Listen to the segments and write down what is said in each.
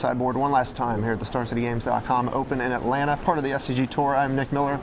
sideboard one last time here at the StarCityGames.com Open in Atlanta, part of the SCG Tour. I'm Nick Miller,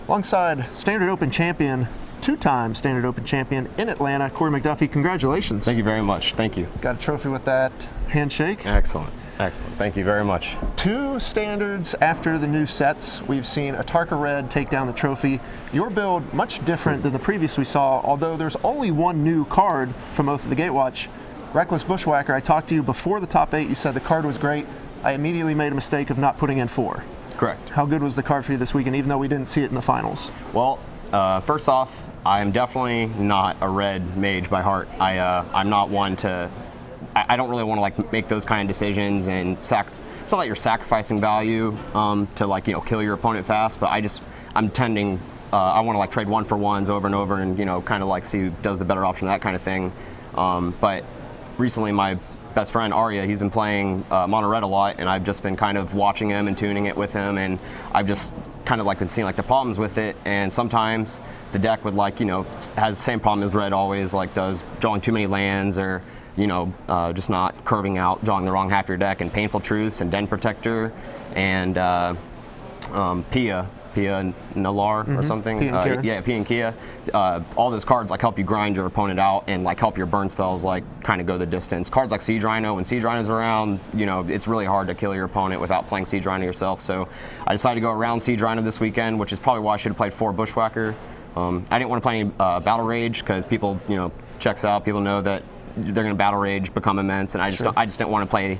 alongside Standard Open champion, two-time Standard Open champion in Atlanta, Korey Mcduffie. Congratulations. Thank you very much. Thank you. Got a trophy with that handshake. Excellent. Excellent. Thank you very much. 2 standards after the new sets. We've seen Atarka Red take down the trophy. Your build, much different than the previous we saw, although there's only one new card from Oath of the Gatewatch. Reckless Bushwhacker, I talked to you before the top 8. You said the card was great. I immediately made a mistake of not putting in 4. Correct. How good was the card for you this weekend, even though we didn't see it in the finals? Well, first off, I am definitely not a red mage by heart. I'm not one to... I don't really want to like make those kind of decisions, and it's not like you're sacrificing value to like kill your opponent fast. But I'm tending I want to like trade 1-for-1s over and over, and kind of like see who does the better option, that kind of thing. But recently, my best friend Arya, he's been playing mono red a lot, and I've just been kind of watching him and tuning it with him, and I've just kind of like been seeing like the problems with it. And sometimes the deck would like has the same problem as red always, like does drawing too many lands, or just not curving out, drawing the wrong half of your deck, and Painful Truths and Den Protector and Pia Nalar or something. Pia and Kia. All those cards like help you grind your opponent out and like help your burn spells like kind of go the distance. Cards like Siege Rhino, when Siege Rhino's around, it's really hard to kill your opponent without playing Siege Rhino yourself. So I decided to go around Siege Rhino this weekend, which is probably why I should have played 4 Bushwhacker. I didn't want to play any Battle Rage because people, checks out. People know that they're going to Battle Rage, become immense, and I just didn't want to play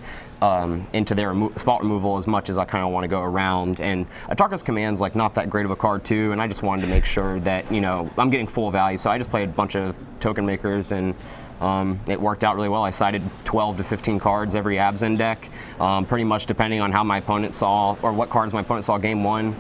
into their spot removal as much as I kind of want to go around. And Atarka's Command's like not that great of a card too, and I just wanted to make sure that I'm getting full value. So I just played a bunch of token makers, and it worked out really well. I sided 12 to 15 cards every Abzan deck, pretty much depending on how my opponent saw, or what cards my opponent saw game 1,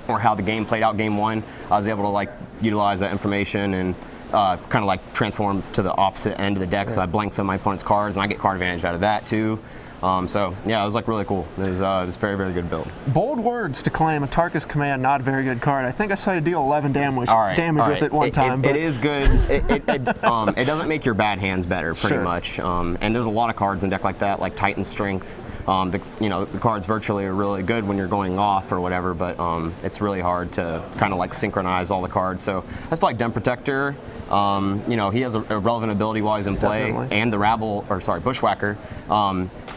or how the game played out game 1. I was able to like utilize that information and kind of like transform to the opposite end of the deck, so I blank some of my opponent's cards, and I get card advantage out of that too. So yeah, it was like really cool. It was a very, very good build. Bold words to claim Atarka's Command not a very good card. I think I saw you deal 11 damage with it one time. It is good. It doesn't make your bad hands better, pretty much. And there's a lot of cards in the deck like that, like Titan Strength. The cards virtually are really good when you're going off or whatever, but it's really hard to kind of like synchronize all the cards. So I feel like Den Protector, he has a relevant ability while he's in play. Definitely. And the Bushwhacker,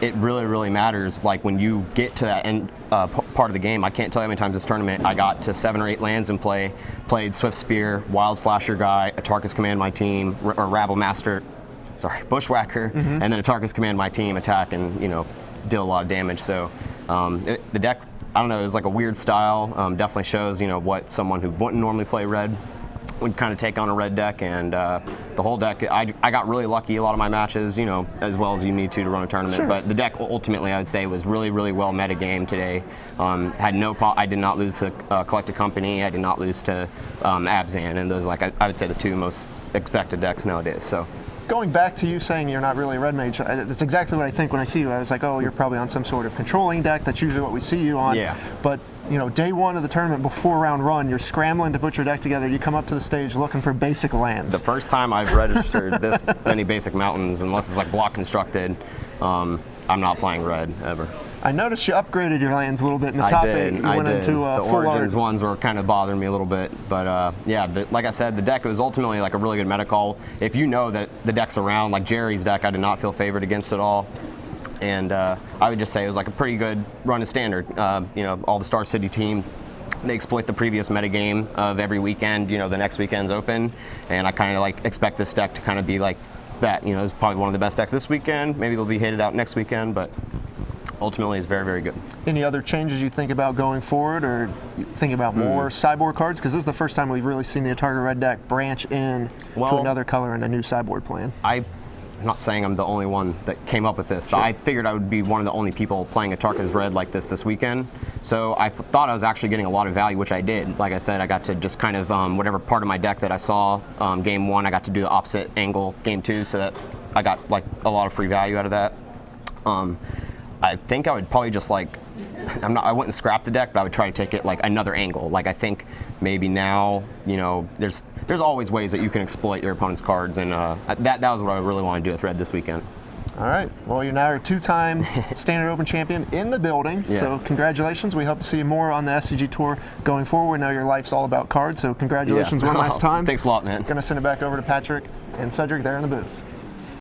it really, really matters. Like when you get to that end part of the game, I can't tell you how many times this tournament I got to 7 or 8 lands in play, played Swift Spear, Wild Slasher Guy, Atarka's Command my team, or Rabble Master, Bushwhacker, and then Atarka's Command my team attack, and did a lot of damage. So the deck, I don't know, it was like a weird style. Definitely shows what someone who wouldn't normally play red would kind of take on a red deck, and the whole deck, I got really lucky a lot of my matches, as well as you need to run a tournament. But the deck ultimately, I would say, was really, really well meta game today. I did not lose to Collected Company. I did not lose to Abzan, and those I would say the 2 most expected decks nowadays. So. Going back to you saying you're not really a red mage, that's exactly what I think when I see you. I was like, oh, you're probably on some sort of controlling deck. That's usually what we see you on. Yeah. But day 1 of the tournament, before round run, you're scrambling to put your deck together. You come up to the stage looking for basic lands. The first time I've registered this many basic mountains, unless it's like block constructed, I'm not playing red ever. I noticed you upgraded your lands a little bit in the top 8. You went into the full Origins art. ones were kind of bothering me a little bit, but yeah, like I said, the deck was ultimately like a really good meta call. If you know that the deck's around, like Jerry's deck, I did not feel favored against at all, and I would just say it was like a pretty good run of Standard. All the Star City team, they exploit the previous metagame of every weekend. The next weekend's open, and I kind of like expect this deck to kind of be like that. It's probably one of the best decks this weekend. Maybe it'll be hated out next weekend, but ultimately it's very, very good. Any other changes you think about going forward, or you think about more sideboard cards? Because this is the first time we've really seen the Atarka Red deck branch in to another color in a new sideboard plan. I'm not saying I'm the only one that came up with this, but I figured I would be one of the only people playing Atarka's Red like this weekend. So I thought I was actually getting a lot of value, which I did. Like I said, I got to just kind of, whatever part of my deck that I saw game 1, I got to do the opposite angle game 2, so that I got like a lot of free value out of that. I think I would probably just like, I wouldn't scrap the deck, but I would try to take it like another angle. Like I think maybe now, there's always ways that you can exploit your opponent's cards, and that was what I really want to do with red this weekend. All right. Well, you're now a two-time Standard Open champion in the building. Yeah. So congratulations. We hope to see you more on the SCG Tour going forward. We know your life's all about cards, so congratulations one last time. Thanks a lot, man. Going to send it back over to Patrick and Cedric there in the booth.